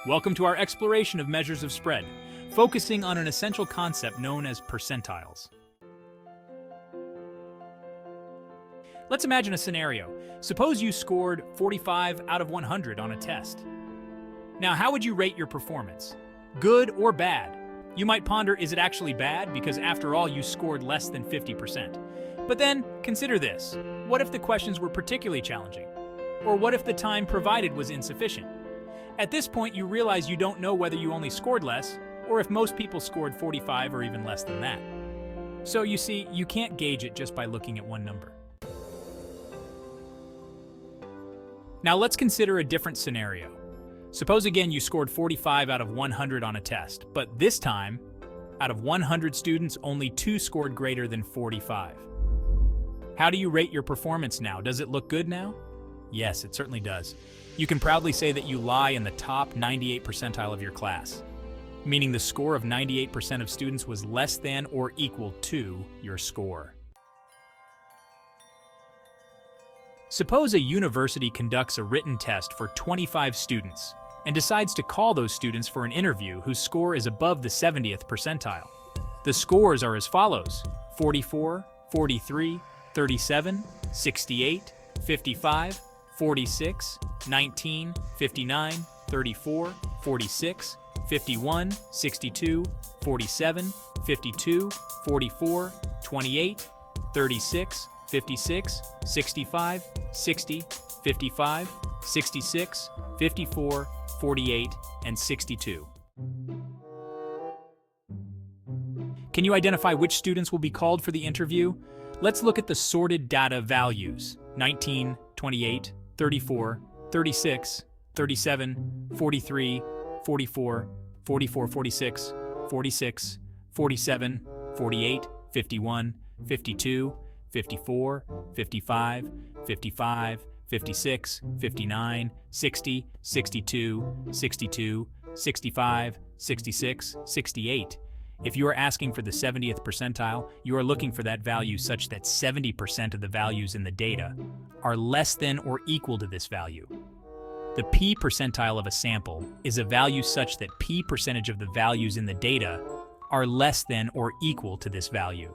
Welcome to our exploration of measures of spread, focusing on an essential concept known as percentiles. Let's imagine a scenario. Suppose you scored 45 out of 100 on a test. Now, how would you rate your performance? Good or bad? You might ponder, is it actually bad? Because after all, you scored less than 50%. But then, consider this. What if the questions were particularly challenging? Or what if the time provided was insufficient? At this point, you realize you don't know whether you only scored less, or if most people scored 45 or even less than that. So you see, you can't gauge it just by looking at one number. Now let's consider a different scenario. Suppose again you scored 45 out of 100 on a test, but this time, out of 100 students, only 2 scored greater than 45. How do you rate your performance now? Does it look good now? Yes, it certainly does. You can proudly say that you lie in the top 98 percentile of your class, meaning the score of 98% of students was less than or equal to your score. Suppose a university conducts a written test for 25 students and decides to call those students for an interview whose score is above the 70th percentile. The scores are as follows: 44, 43, 37, 68, 55, 46, 19, 59, 34, 46, 51, 62, 47, 52, 44, 28, 36, 56, 65, 60, 55, 66, 54, 48, and 62. Can you identify which students will be called for the interview? Let's look at the sorted data values: 19, 28, 34, 36, 37, 43, 44, 44, 46, 46, 47, 48, 51, 52, 54, 55, 55, 56, 59, 60, 62, 62, 65, 66, 68. If you are asking for the 70th percentile, you are looking for that value such that 70% of the values in the data are less than or equal to this value. The p percentile of a sample is a value such that p percentage of the values in the data are less than or equal to this value.